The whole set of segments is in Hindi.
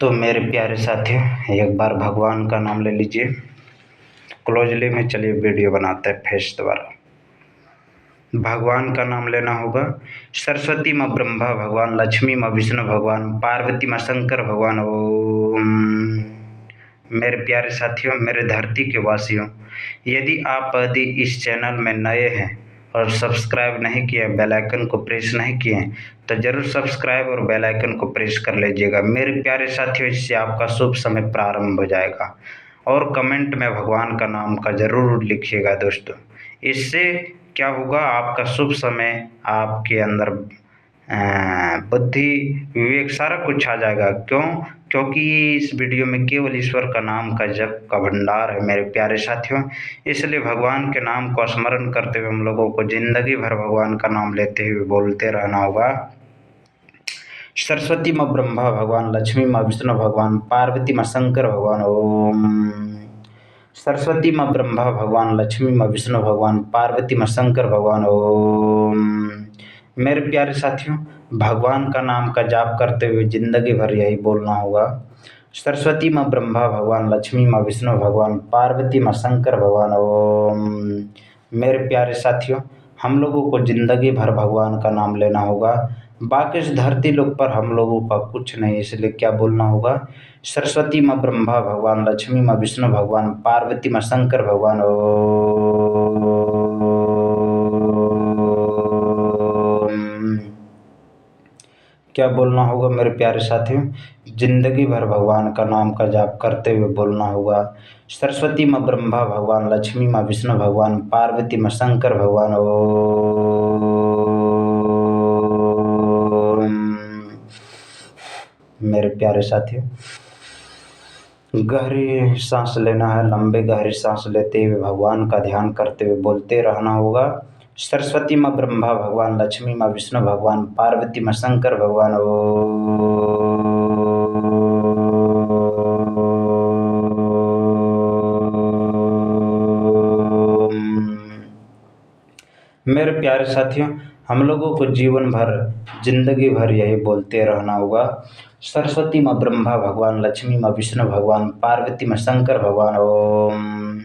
तो मेरे प्यारे साथियों, एक बार भगवान का नाम ले लीजिए क्लोजली में। चलिए वीडियो बनाते हैं फेस द्वारा। भगवान का नाम लेना होगा। सरस्वती माँ ब्रह्मा भगवान, लक्ष्मी माँ विष्णु भगवान, पार्वती माँ शंकर भगवान। ओम। मेरे प्यारे साथियों, मेरे धरती के वासियों, यदि आप यदि इस चैनल में नए हैं और सब्सक्राइब नहीं किए, बेल आइकन को प्रेस नहीं किए, तो ज़रूर सब्सक्राइब और बेल आइकन को प्रेस कर लीजिएगा। मेरे प्यारे साथियों, इससे आपका शुभ समय प्रारंभ हो जाएगा। और कमेंट में भगवान का नाम का ज़रूर लिखिएगा दोस्तों। इससे क्या होगा, आपका शुभ समय आपके अंदर बुद्धि, विवेक सारा कुछ आ जाएगा। क्यों? क्योंकि इस वीडियो में केवल ईश्वर का नाम का जप का भंडार है मेरे प्यारे साथियों। इसलिए भगवान के नाम को स्मरण करते हुए हम लोगों को जिंदगी भर भगवान का नाम लेते हुए बोलते रहना होगा। सरस्वती माँ ब्रह्मा भगवान, लक्ष्मी माँ विष्णु भगवान, पार्वती माँ शंकर भगवान। ओम। सरस्वती माँ ब्रह्मा भगवान, लक्ष्मी माँ विष्णु भगवान, पार्वती माँ शंकर भगवान। ओम। मेरे प्यारे साथियों, भगवान का नाम का जाप करते हुए जिंदगी भर यही बोलना होगा। सरस्वती माँ ब्रह्मा भगवान, लक्ष्मी माँ विष्णु भगवान, पार्वती माँ शंकर भगवान। ओम। मेरे प्यारे साथियों, हम लोगों को जिंदगी भर भगवान का नाम लेना होगा। बाकी इस धरती लोक पर हम लोगों का कुछ नहीं, इसलिए क्या बोलना होगा? सरस्वती माँ ब्रह्मा भगवान, लक्ष्मी माँ विष्णु भगवान, पार्वती माँ शंकर भगवान। ओम। क्या बोलना होगा मेरे प्यारे साथियों? जिंदगी भर भगवान का नाम का जाप करते हुए बोलना होगा। सरस्वती माँ ब्रह्मा भगवान, लक्ष्मी माँ विष्णु भगवान, पार्वती माँ शंकर भगवान। ओम। मेरे प्यारे साथियों, गहरी सांस लेना है। लंबे गहरी सांस लेते हुए भगवान का ध्यान करते हुए बोलते रहना होगा। सरस्वती माँ ब्रह्मा भगवान, लक्ष्मी माँ विष्णु भगवान, पार्वती माँ शंकर भगवान। मेरे प्यारे साथियों, हम लोगों को जीवन भर, जिंदगी भर यही बोलते रहना होगा। सरस्वती माँ ब्रह्मा भगवान, लक्ष्मी माँ विष्णु भगवान, पार्वती माँ शंकर भगवान। ओम।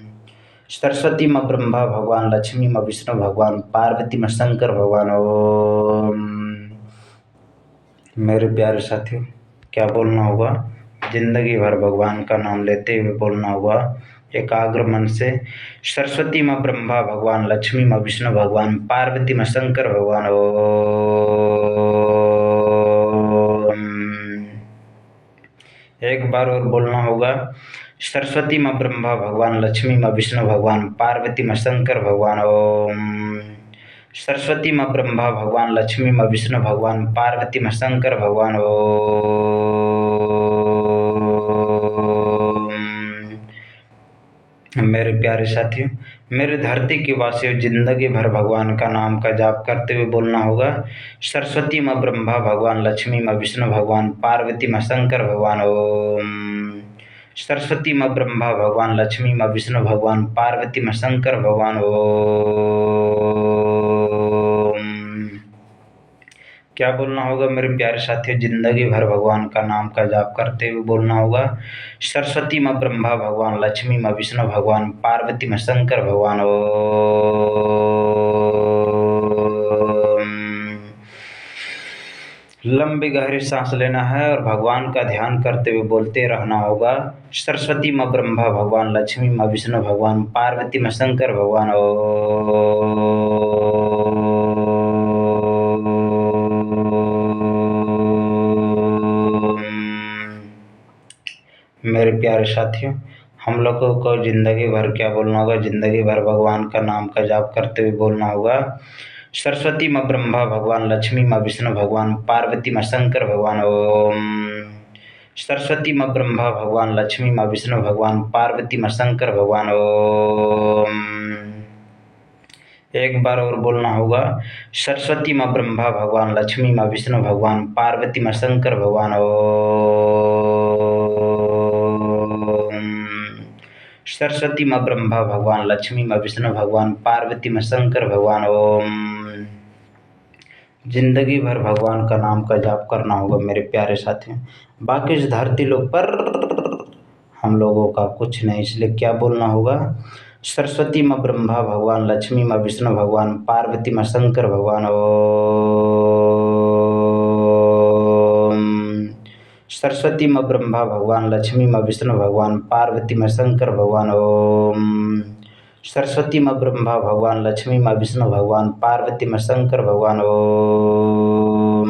सरस्वती माँ ब्रह्मा भगवान, लक्ष्मी माँ विष्णु भगवान, पार्वती माँ शंकर भगवान। ओम। मेरे प्यारे साथियों, क्या बोलना होगा? जिंदगी भर भगवान का नाम लेते हुए बोलना होगा एकाग्र मन से। सरस्वती माँ ब्रह्मा भगवान, लक्ष्मी माँ विष्णु भगवान, पार्वती माँ शंकर भगवान। ओम। एक बार और बोलना होगा। सरस्वती माँ ब्रह्मा भगवान, लक्ष्मी माँ विष्णु भगवान, पार्वती माँ शंकर भगवान। ओम। सरस्वती माँ ब्रह्मा भगवान, लक्ष्मी माँ विष्णु भगवान, पार्वती माँ शंकर भगवान। ओम। मेरे प्यारे साथियों, मेरे धरती के वासियों, जिंदगी भर भगवान का नाम का जाप करते हुए बोलना होगा। सरस्वती माँ ब्रह्मा भगवान, लक्ष्मी माँ विष्णु भगवान, पार्वती माँ शंकर भगवान। ओम। सरस्वती माँ ब्रह्मा भगवान, लक्ष्मी माँ विष्णु भगवान, पार्वती माँ शंकर भगवान। ओम। क्या बोलना होगा मेरे प्यारे साथियों? जिंदगी भर भगवान का नाम का जाप करते हुए बोलना होगा। सरस्वती माँ ब्रह्मा भगवान, लक्ष्मी माँ विष्णु भगवान, पार्वती माँ शंकर भगवान। ओम। लंबी गहरी सांस लेना है और भगवान का ध्यान करते हुए बोलते रहना होगा। सरस्वती माँ ब्रह्मा भगवान, लक्ष्मी माँ विष्णु भगवान, पार्वती माँ शंकर भगवान। मेरे प्यारे साथियों, हम लोगों को जिंदगी भर क्या बोलना होगा? जिंदगी भर भगवान का नाम का जाप करते हुए बोलना होगा। सरस्वती माँ ब्रह्मा भगवान, लक्ष्मी माँ विष्णु भगवान, पार्वती माँ शंकर भगवान। ओम। सरस्वती माँ ब्रह्मा भगवान, लक्ष्मी माँ विष्णु भगवान, पार्वती माँ शंकर भगवान। ओम। एक बार और बोलना होगा। सरस्वती माँ ब्रह्मा भगवान, लक्ष्मी माँ विष्णु भगवान, पार्वती माँ शंकर भगवान। ओम। सरस्वती माँ ब्रह्मा भगवान, लक्ष्मी माँ विष्णु भगवान, पार्वती माँ शंकर भगवान। ओम। जिंदगी भर भगवान का नाम का जाप करना होगा मेरे प्यारे साथियों। बाकी इस धरती लोग पर हम लोगों का कुछ नहीं, इसलिए क्या बोलना होगा? सरस्वती माँ ब्रह्मा भगवान, लक्ष्मी माँ विष्णु भगवान, पार्वती माँ शंकर भगवान। ओम। सरस्वती माँ ब्रह्मा भगवान, लक्ष्मी माँ विष्णु भगवान, पार्वती माँ शंकर भगवान। ओम। सरस्वती माँ ब्रह्मा भगवान, लक्ष्मी माँ विष्णु भगवान, पार्वती माँ शंकर भगवान। ओम।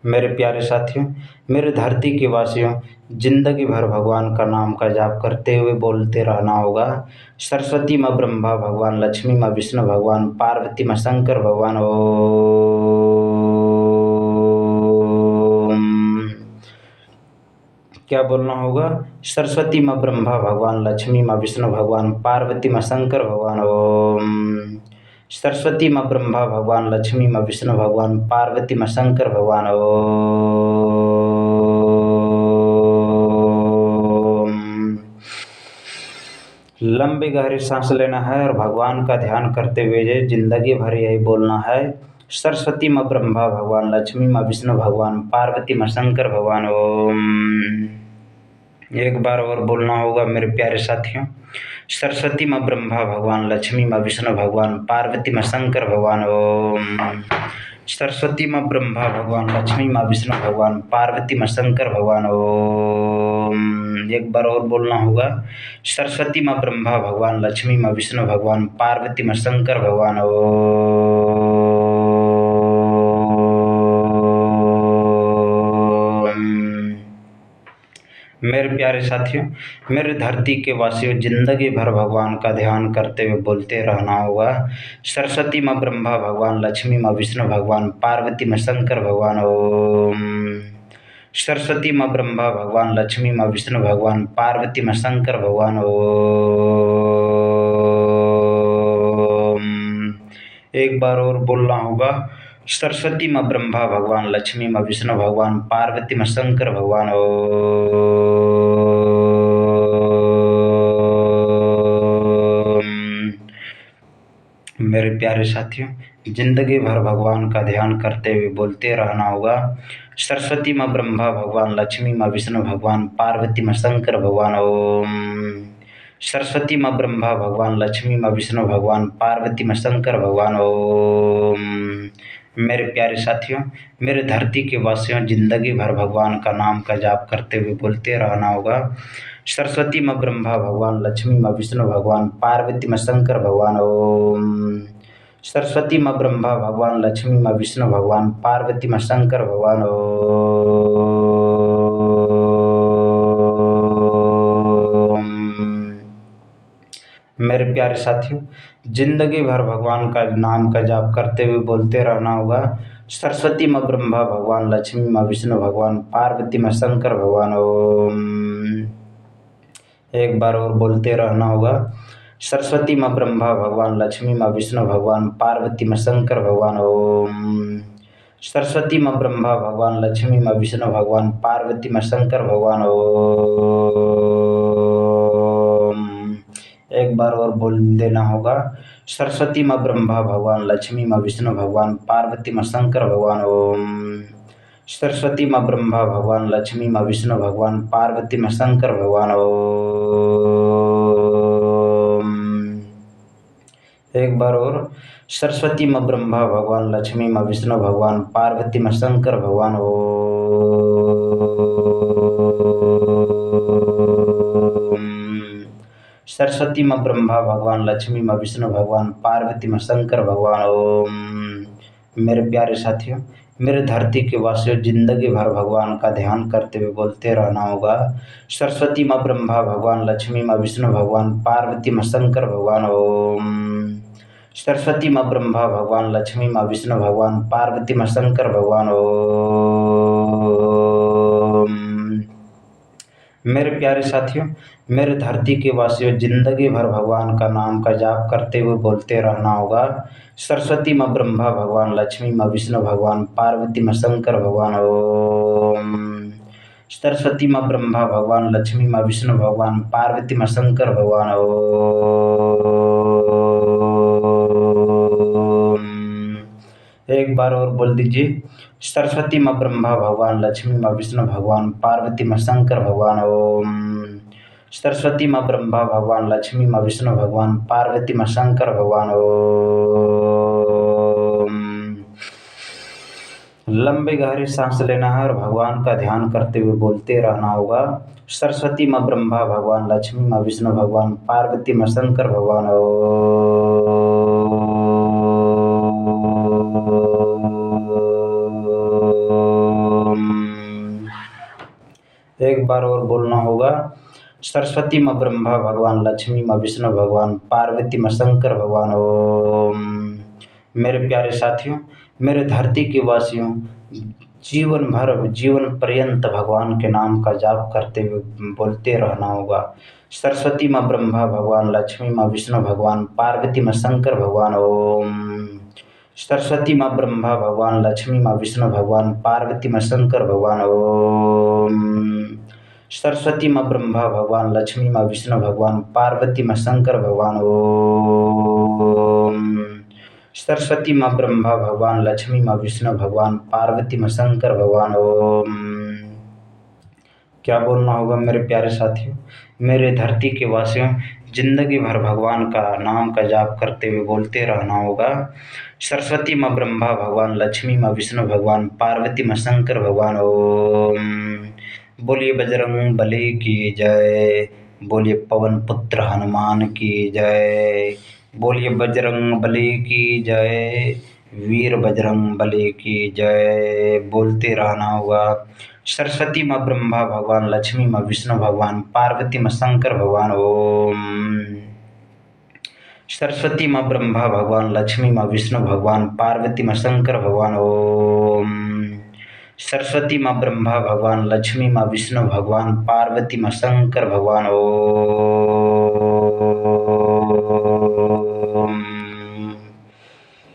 मेरे प्यारे साथियों, मेरे धरती के वासियों, जिंदगी भर भगवान का नाम का जाप करते हुए बोलते रहना होगा। सरस्वती माँ ब्रह्मा भगवान, लक्ष्मी माँ विष्णु भगवान, पार्वती माँ शंकर भगवान। ओम। क्या बोलना होगा? सरस्वती माँ ब्रह्मा भगवान, लक्ष्मी माँ विष्णु भगवान, पार्वती माँ शंकर भगवान। ओम। सरस्वती माँ ब्रह्मा भगवान, लक्ष्मी माँ विष्णु भगवान, पार्वती माँ शंकर भगवान। ओम। लंबी गहरी सांस लेना है और भगवान का ध्यान करते हुए जिंदगी भर यही बोलना है। सरस्वती माँ ब्रह्मा भगवान, लक्ष्मी माँ विष्णु भगवान, पार्वती माँ शंकर भगवान। ओम। एक बार और बोलना होगा मेरे प्यारे साथियों। सरस्वती माँ ब्रह्मा भगवान, लक्ष्मी माँ विष्णु भगवान, पार्वती माँ शंकर भगवान। ओम। सरस्वती माँ ब्रह्मा भगवान, लक्ष्मी माँ विष्णु भगवान, पार्वती माँ शंकर भगवान। ओम। एक बार और बोलना होगा। सरस्वती माँ ब्रह्मा भगवान, लक्ष्मी माँ विष्णु भगवान, पार्वती माँ शंकर भगवान। मेरे प्यारे साथियों, मेरे धरती के वासियों, जिंदगी भर भगवान का ध्यान करते हुए बोलते रहना होगा। सरस्वती माँ ब्रह्मा भगवान, लक्ष्मी माँ विष्णु भगवान, पार्वती माँ शंकर भगवान। ओम। सरस्वती माँ ब्रह्मा भगवान, लक्ष्मी माँ विष्णु भगवान, पार्वती माँ शंकर भगवान। ओम। एक बार और बोलना होगा। सरस्वती माँ ब्रह्मा भगवान, लक्ष्मी माँ विष्णु भगवान, पार्वती माँ शंकर भगवान। ओम। मेरे प्यारे साथियों, जिंदगी भर भगवान का ध्यान करते हुए बोलते रहना होगा। सरस्वती माँ ब्रह्मा भगवान, लक्ष्मी माँ विष्णु भगवान, पार्वती माँ शंकर भगवान। ओम। सरस्वती माँ ब्रह्मा भगवान, लक्ष्मी माँ विष्णु भगवान, पार्वती माँ शंकर भगवान। ओम। मेरे प्यारे साथियों, मेरे धरती के वासियों, जिंदगी भर भगवान का नाम का जाप करते हुए बोलते रहना होगा। सरस्वती माँ ब्रह्मा भगवान, लक्ष्मी माँ विष्णु भगवान, पार्वती माँ शंकर भगवान। ओम। सरस्वती माँ ब्रह्मा भगवान, लक्ष्मी माँ विष्णु भगवान, पार्वती माँ शंकर भगवान। ओम। मेरे प्यारे साथियों, जिंदगी भर भगवान का नाम का जाप करते हुए बोलते रहना होगा। सरस्वती माँ ब्रह्मा भगवान, लक्ष्मी माँ विष्णु भगवान, पार्वती माँ शंकर भगवान। ओम। एक बार और बोलते रहना होगा। सरस्वती माँ ब्रह्मा भगवान, लक्ष्मी माँ विष्णु भगवान, पार्वती माँ शंकर भगवान। ओम। सरस्वती माँ ब्रह्मा भगवान, लक्ष्मी माँ विष्णु भगवान, पार्वती माँ शंकर भगवान। ओम। एक बार और बोल देना होगा। सरस्वती माँ ब्रह्मा भगवान, लक्ष्मी माँ विष्णु भगवान, पार्वती माँ शंकर भगवान। ओम। सरस्वती माँ ब्रह्मा भगवान, लक्ष्मी माँ विष्णु भगवान, पार्वती माँ शंकर भगवान। ओम। एक बार और। सरस्वती माँ ब्रह्मा भगवान, लक्ष्मी माँ विष्णु भगवान, पार्वती माँ शंकर भगवान। ओम। सरस्वती माँ ब्रह्मा भगवान, लक्ष्मी माँ विष्णु भगवान, पार्वती माँ शंकर भगवान। ओम। मेरे प्यारे साथियों, मेरे धरती के वासियों, जिंदगी भर भगवान का ध्यान करते हुए बोलते रहना होगा। सरस्वती माँ ब्रह्मा भगवान, लक्ष्मी माँ विष्णु भगवान, पार्वती माँ शंकर भगवान। ओम। सरस्वती माँ ब्रह्मा भगवान, लक्ष्मी माँ विष्णु भगवान, पार्वती माँ शंकर भगवान। ओम। मेरे प्यारे साथियों, मेरे धरती के वासियों, जिंदगी भर भगवान का नाम का जाप करते हुए बोलते रहना होगा। सरस्वती माँ ब्रह्मा भगवान, लक्ष्मी माँ विष्णु भगवान, पार्वती माँ शंकर भगवान। ओम। सरस्वती माँ ब्रह्मा भगवान, लक्ष्मी माँ विष्णु भगवान, पार्वती माँ शंकर भगवान। ओम। एक बार और बोल दीजिए। सरस्वती माँ ब्रह्मा भगवान, लक्ष्मी माँ विष्णु भगवान, पार्वती माँ शंकर भगवान। ओम। सरस्वती माँ ब्रह्मा भगवान, लक्ष्मी माँ विष्णु भगवान, पार्वती माँ शंकर भगवान। ओम। लंबे गहरे सांस लेना है और भगवान का ध्यान करते हुए बोलते रहना होगा। सरस्वती माँ ब्रह्मा भगवान, लक्ष्मी माँ विष्णु भगवान, पार्वती माँ शंकर भगवान। ओम। एक बार और बोलना होगा। सरस्वती माँ ब्रह्मा भगवान, लक्ष्मी माँ विष्णु भगवान, पार्वती माँ शंकर भगवान। ओम। मेरे प्यारे साथियों, मेरे धरती के वासियों, जीवन भर, जीवन पर्यंत भगवान के नाम का जाप करते हुए बोलते रहना होगा। सरस्वती माँ ब्रह्मा भगवान, लक्ष्मी माँ विष्णु भगवान, पार्वती माँ शंकर भगवान। ओम। सरस्वती माँ ब्रह्मा भगवान, लक्ष्मी माँ विष्णु भगवान, पार्वती माँ शंकर भगवान। ओम। सरस्वती माँ ब्रह्मा भगवान, लक्ष्मी माँ विष्णु भगवान, पार्वती माँ शंकर भगवान। ओम। सरस्वती माँ ब्रह्मा भगवान, लक्ष्मी माँ विष्णु भगवान, पार्वती माँ शंकर भगवान। ओम। क्या बोलना होगा मेरे प्यारे साथियों, मेरे धरती के वासियों, जिंदगी भर भगवान का नाम का जाप करते हुए बोलते रहना होगा। सरस्वती माँ ब्रह्मा भगवान, लक्ष्मी माँ विष्णु भगवान, पार्वती माँ शंकर भगवान। ओम। बोलिए बजरंग बली की जय, बोलिए पवन पुत्र हनुमान की जय, बोलिए बजरंग बली की जय, वीर बजरंग बली की जय। बोलते रहना होगा। सरस्वती माँ ब्रह्मा भगवान, लक्ष्मी माँ विष्णु भगवान, पार्वती माँ शंकर भगवान। ओम। सरस्वती माँ ब्रह्मा भगवान, लक्ष्मी माँ विष्णु भगवान, पार्वती माँ शंकर भगवान। ओम। सरस्वती माँ ब्रह्मा भगवान, लक्ष्मी माँ विष्णु भगवान, पार्वती माँ शंकर भगवान। ओम।